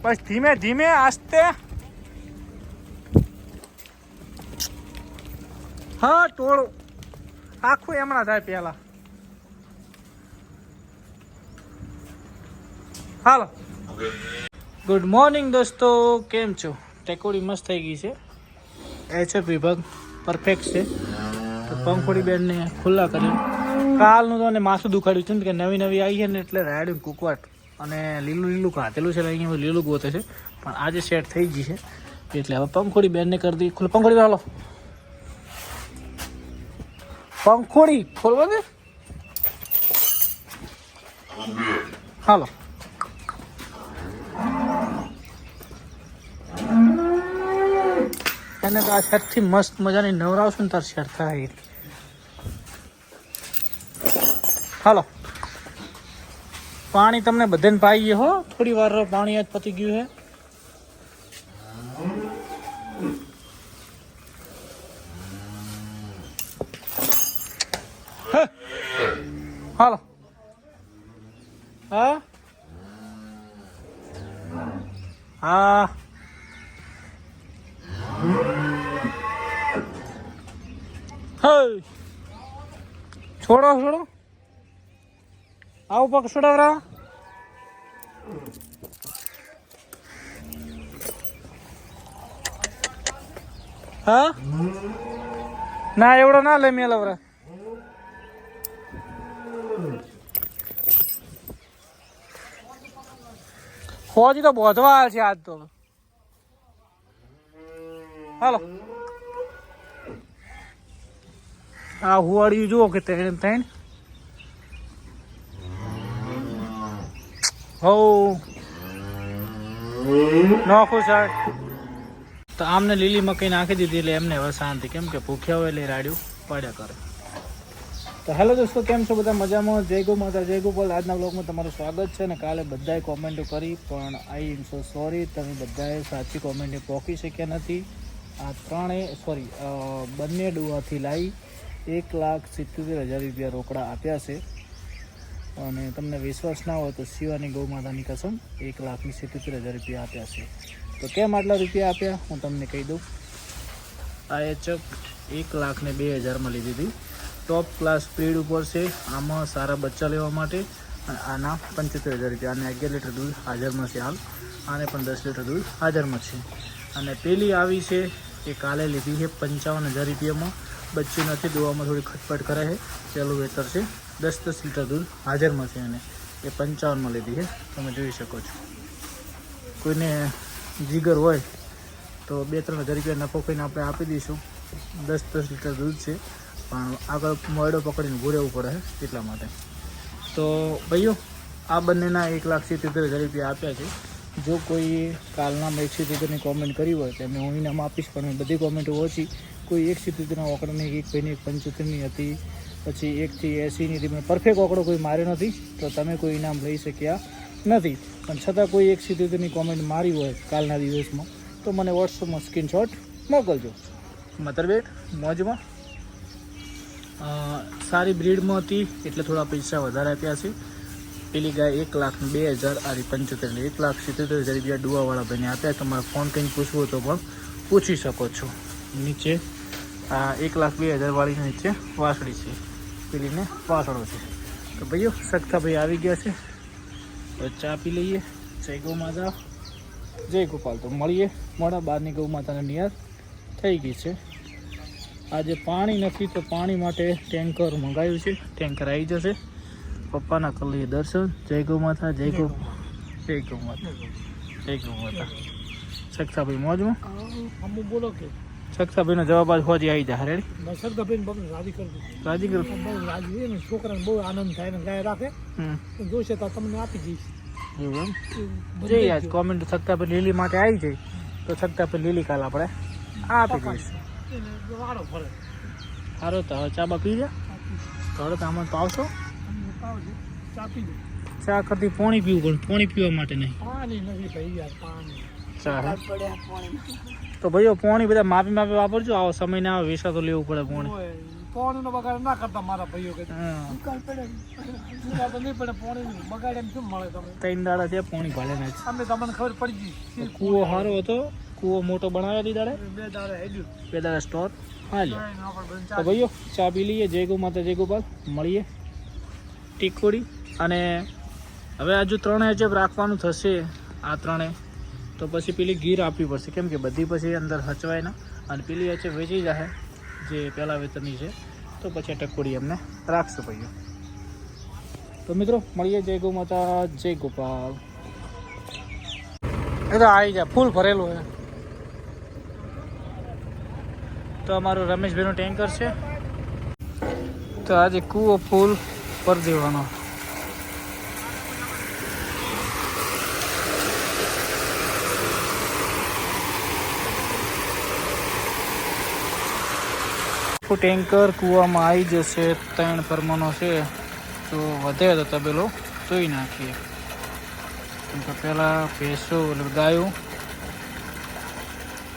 બસ ધીમે ધીમે આસ્તે. હા ટોળું આખું એમણા થાય પેલા. હાલો. ગુડ મોર્નિંગ દોસ્તો, કેમ છો? ટેકોડી મસ્ત થઈ ગઈ છે. એચએફ વિભાગ પરફેક્ટ છે. તો પંખોડી બેનને ખુલ્લા કરી. કાલનું તો માથું દુખાડ્યું છે ને કે નવી નવી આવી છે ને એટલે રાયડું કુકવાટ અને લીલું લીલું કાઢેલું છે. અહીંયા લીલું ગોતે છે પણ આજે સેટ થઈ ગઈ છે એટલે હવે પંખોડી બેનને કરી દી ખુલ્લા. પંખોડી હાલો, પંખોડી ખોલવા દે. હાલો. એને તો આ શર્ટથી મસ્ત મજાની નવરાવશું ને તાર શર્ટ થાય. હાલો. પાણી તમને બધાને પાઈએ હો. થોડી વાર પાણી આજ પતી ગયું છે. હાલો. હા હા છોડો છોડો. આવું પગ છોડાવરા. હા ના એવડો ના લે મેલવરા. ફોજી તો બોધવા છે આજ તો. હાલો. આ હુવાડ્યું જુઓ કે ત્રણ ત્રણ. હો નોખું સાહેબ. તો આમને લીલી મકાઈ નાખી દીધી એટલે એમને હવે શાંતિ, કેમ કે ભૂખ્યા હોય એટલે રાડ્યું પાડ્યા કરે. તો હેલો દોસ્તો, કેમ છો બધા? મજામાં? જય ગો માતા, જય ગોપાલ. આજના બ્લોગમાં તમારું સ્વાગત છે. ને કાલે બધાએ કોમેન્ટો કરી પણ આઈ એમ સો સોરી, તમે બધાએ સાચી કોમેન્ટે પહોંચી શક્યા નથી. આ બંને ડુઆથી લાવી 1,77,000 રૂપિયા રોકડા આપ્યા છે. અને તમને વિશ્વાસ ના હોય તો શિવાની ગૌ માતાની કસમ 1,77,000 રૂપિયા આપ્યા છે. તો કેમ આટલા રૂપિયા આપ્યા હું તમને કહી દઉં. આ એચએફ 1,02,000માં લીધી હતી. ટોપ ક્લાસ સ્પીડ ઉપર છે. આમાં સારા બચ્ચા લેવા માટે આના 75,000 રૂપિયા. આને 11 લીટર દૂધ હાજરમાં છે હાલ. આને પણ 10 લીટર દૂધ હાજરમાં છે. અને પેલી આવી છે એ કાલે લીધી છે 55,000 રૂપિયામાં. બચ્ચું નથી, દોવામાં થોડી ખટપટ કરે છે. પહેલું વેતર છે. 10 લીટર દૂધ હાજરમાં છે અને એ 55માં લીધી છે. તમે જોઈ શકો છો. કોઈને જીગર હોય તો 2-3 હજાર રૂપિયા નફો કહીને આપણે આપી દઈશું. 10 લીટર દૂધ છે પણ આગળ મોયડો પકડીને ઊભું રહેવું પડે છે એટલા માટે. તો ભાઈઓ આ બંનેના 1,77,000 રૂપિયા આપ્યા છે. જો કોઈ કાલના 177ની કોમેન્ટ કરી હોય તો એમને હું ઇનામ આપીશ, પણ બધી કોમેન્ટો ઓછી. કોઈ 177ના ઓકડાની, એક ભાઈની 75ની હતી, પછી 1થી 80ની હતી. પરફેક્ટ ઓકડો કોઈ માર્યો નથી તો તમે કોઈ ઇનામ લઈ શક્યા નથી. પણ છતાં કોઈ 177ની કોમેન્ટ મારી હોય કાલના દિવસમાં તો મને વોટ્સઅપમાં સ્ક્રીનશોટ મોકલજો. મતરબેટ મોજમાં સારી બ્રીડમાં હતી એટલે થોડા પૈસા વધારે આપ્યા છે. પેલી ગાય 1,02,000 આ 75 1,77,000 રૂપિયા ડુવાવાળા ભાઈને આપ્યા. તમારે ફોન કરીને પૂછવું હોય તો પણ પૂછી શકો છો. નીચે આ 1,02,000 વાળીને નીચે વાસળી છે, પેલીને વાસળો છે. તો ભાઈઓ સખ્તા ભાઈ આવી ગયા છે. હવે ચા પી લઈએ. જય ગૌ માતા, જય ગોપાલ. તો મળીએ મોડા. બહારની ગૌ માતાને નિયત થઈ ગઈ છે. આજે પાણી નથી તો પાણી માટે ટેન્કર મંગાવ્યું છે. ટેન્કર આવી જશે. પપ્પાના કરી લઈએ દર્શન. જય ગૌ માતા, જય ગૌ માતા, જય ગૌ માતા. સખ્તાભાઈ મોજમાં. બોલો કે સખ્તાભાઈનો જવાબ આજ હોજી આવી જાય. રેડી રાજી કરું છોકરાને બહુ આનંદ થાય ને ગાય રાખે જોઈશે તો તમને આપી દઈશ. એવું એમ જઈ આજ કોમેન્ટ સખ્તાભાઈ લીલી માટે આવી જાય તો સખ્તાભાઈ લીલી કાલ આપણે આપી દઈશું. સારો તો હવે ચા બા પી જા. તો આમાં પાવશો ચા કરતી પાણી પીવું પણ પાણી પીવા માટે નહીં. તો ભાઈઓ પાણી બધા માપી વાપરજો. આવો સમય ના આવે વેસા તો લેવું પડે પાણી. પાણીનો બગાડ ના કરતા મારા ભાઈઓ કે હા દુકાળ પડે દુકાળ તો નહીં પડે પાણીનું બગાડ એમ શું મળે તમે 3 દાડા ત્યાં પાણી ભાડે જ. અમે તમને ખબર પડી ગઈ કૂવો સારો હતો, કૂવો મોટો બનાવ્યો હતી દાડે, 2 દાડા હેડ્યું 2 દાડા સ્ટોર. હા લ્યો. ના પણ તો ભાઈઓ ચા પી લઈએ. જય ગૌ માતા, જય ગોપાલ. મળીએ ટીકોડી. અને હવે હજુ 3 એચએફ રાખવાનું થશે આ 3, તો પછી પેલી ગીર આપવી પડશે, કેમ કે બધી પછી અંદર હચવાય ના, અને પેલી એચએફ વેચી જાય જે પહેલાં વેતનની છે, તો પછી આ ટકોડી એમને રાખશું ભાઈઓ. તો મિત્રો મળીએ. જય ગૌ માતા, જય ગોપાલ. એ તો આવી જાય, ફૂલ ભરેલું છે. તો અમારું રમેશભાઈનું ટેન્કર છે, તો આજે કૂવો ફૂલ ભરી દેવાનો. ટેન્કર કૂવામાં આવી જશે. 3 ફરમાનો છે, તો વધે તો તબેલો ધોઈ નાખીએ, કેમ કે પહેલાં ભેંસો એટલે ગાયો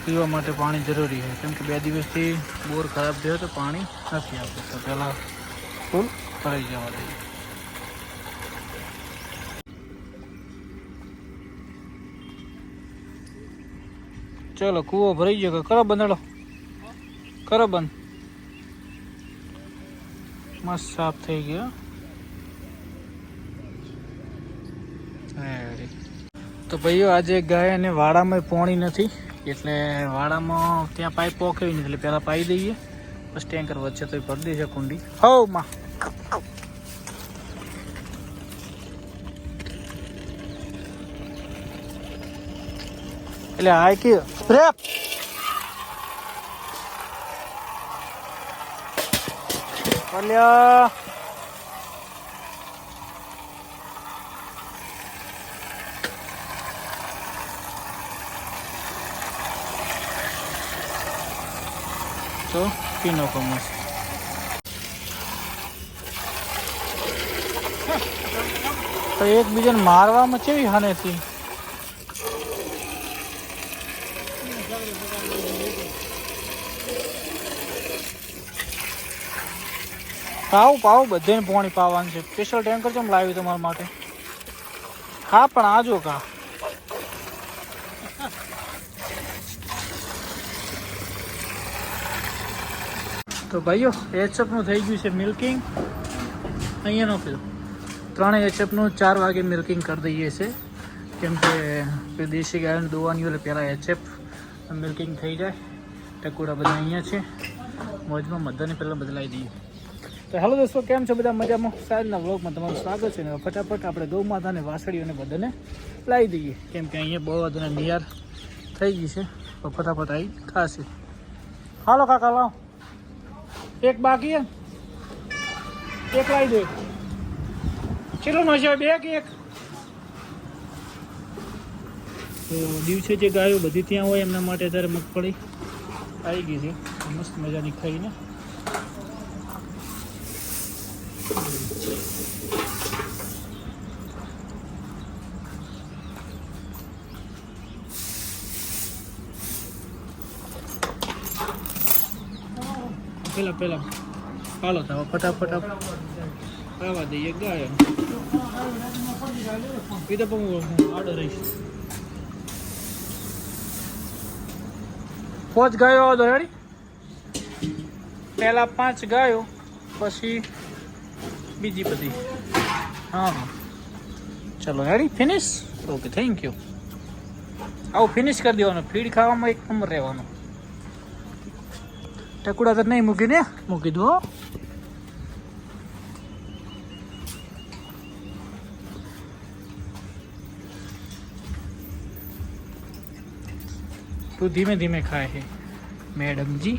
પીવા માટે પાણી જરૂરી છે, કેમ કે 2 દિવસથી બોર ખરાબ થયો તો પાણી નથી આવતું, તો પહેલાં ફૂલ ભરાઈ જવા દઈએ. ચલો કૂવો ભરાઈ ગયો. કરો બંધ, કરો બંધ. મસ્ત સાફ થઈ ગયો. તો ભાઈઓ આજે ગાય અને વાડામાં પાણી નથી, એટલે વાડામાં ત્યાં પાઇપ પોખવી નથી, એટલે પહેલાં પાઈ દઈએ, બસ ટેન્કર વચ્ચે તો ભરી દે છે કુંડી. હવ માં એટલે આ કે રેપ અલ્યા તો પીનો કમસ તો એકબીજાને મારવામાં કેવી હાનેથી. પાવું બધાને પાણી પાવાનું છે. સ્પેશિયલ ટેન્કર કેમ લાવ્યું તમારા માટે? હા પણ આજો કા તો ભાઈઓ એચએફનું થઈ ગયું છે મિલ્કિંગ. અહીંયા નો પીધું 3 એચએફનું 4 વાગે મિલ્કિંગ કરી દઈએ છે, કેમ કે દેશી ગાયને દોવાની એટલે પહેલાં એચએફ મિલ્કિંગ થઈ જાય. ટકોડા બધા અહીંયા છે મોજમાં, બધાને પહેલાં બદલાવી દઈએ. તો હેલો દોસ્તો, કેમ છો બધા? મજામાં? સાંજના વ્લોગમાં તમારું સ્વાગત છે. ને ફટાફટ આપણે ગૌ માતાને વાસળીઓને બધાને લાવી દઈએ, કેમ કે અહીંયા બહુ બધાને નિયાર થઈ ગઈ છે, તો ફટાફટ આવી ખાશે. હાલો કાકા લાવો, એક બાકી હે, એક લાવી દો. ચલો નો છે 2 કે 1? તો દિવસે જે ગાયો બધી ત્યાં હોય એમના માટે અત્યારે મગફળી આવી ગઈ છે, મસ્ત મજાની ખાઈને. પેલા હાલો તો ફટાફટ ખાવા દઈએ ગાયો. એ તો પણ ઓર્ડર રહીશ. 5 ગાયો આવતો રેડી. પહેલા 5 ગાયો, પછી બીજી બધી. હા ચલો ready, finish. Okay, thank you. આવું ફિનિશ કરી દેવાનું. ફીડ ખાવામાં 1 નંબર રહેવાનો. ટકુડા તો નહીં મૂકીને મૂકી દો. તું ધીમે ધીમે ખાય છે મેડમજી.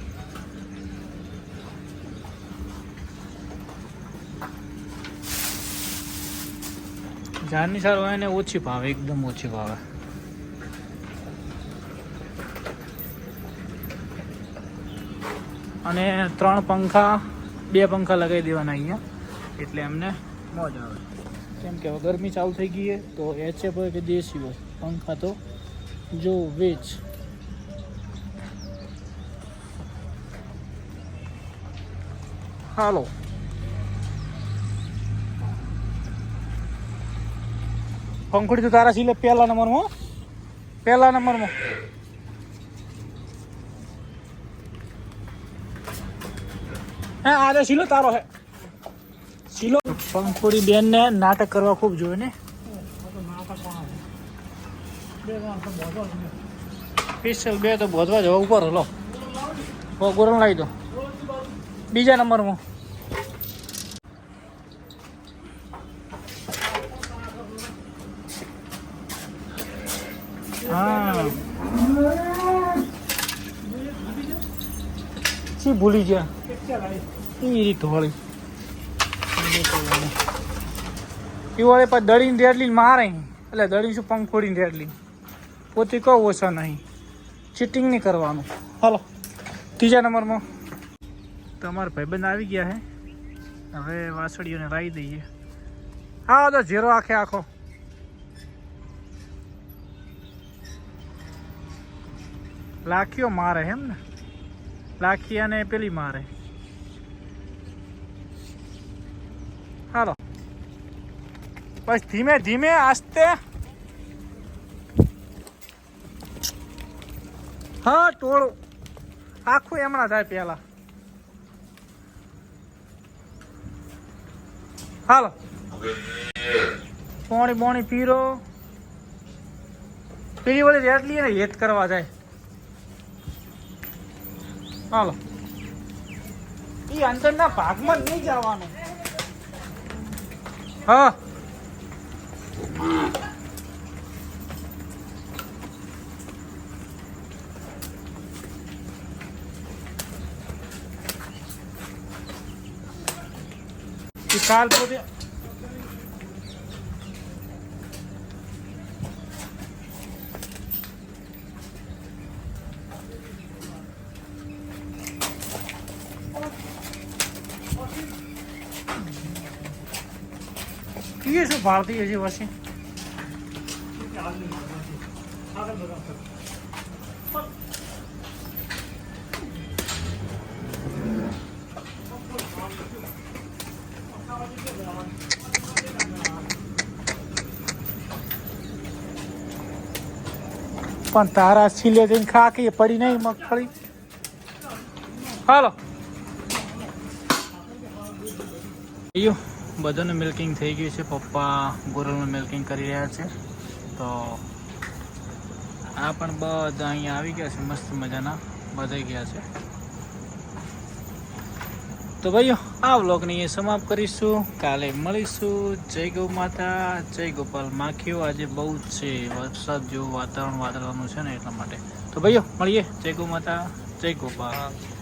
જાનની સાર હોય ને ઓછી ભાવે, એકદમ ઓછી ભાવે. અને 3 પંખા 2 પંખા લગાવી દેવાના અહીંયા, એટલે એમને મોજ આવે. કેમ કે હવે ગરમી ચાલુ થઈ ગઈ છે, તો એચએફ હોય કે દેશી હોય, પંખા તો જો વેચ. હાલો પંખુડી તો તારા સિલે પહેલા નંબરમાં પહેલા નંબરમાં હે આરે સિલો તારો હે સિલો પંખુડી બેન ને નાટક કરવા ખૂબ જોઈએ ને સ્પેશિયલ બે તો બોધવા જવા ઉપર હલો ગોરણ લાવી દો બીજા નંબરમાં હા શી ભૂલી ગયા એ રીત વાળી એ વાળે પાછી દળીને રેડલી મારે એટલે દળી શું પંખોડીને રેડલી પોતે કહું ઓછા નહીં ચીટિંગ નહીં કરવાનું હાલો ત્રીજા નંબરમાં તમારા ભાઈબંધ આવી ગયા હે હવે વાસળીઓને રાઈ દઈએ હા તો ઝેરો આખે આખો લાખીઓ મારે એમ ને લાખી અને પેલી મારે હાલો બસ ધીમે ધીમે આસ્તે હા ટોળું આખું એમણા થાય પેલા હાલો પોણી બોણી પીરો પેલી વળી રેટલી ને હેત કરવા જાય હાલો એ અંદરના ભાગમાં નહીં જવાનું હા કાલ પોતે ये શું ભારતી હજી વસી પણ તારા છીલે જઈને ખાકી પડી નહીં મગફળી હાલો બધાનું મિલ્કિંગ થઈ ગયું છે પપ્પા ગોરલનું મિલ્કિંગ કરી રહ્યા છે તો આ પણ બધા અહીંયા આવી ગયા છે મસ્ત મજાના બધાઈ ગયા છે તો ભાઈઓ આ વ્લોગને અહીંયા સમાપ્ત કરીશું કાલે મળીશું જય ગૌ માતા જય ગોપાલ માખીઓ આજે બહુ જ છે વરસાદ જેવું વાતાવરણ વાદળવાનું છે ને એટલા માટે તો ભાઈઓ મળીએ જય ગૌ માતા જય ગોપાલ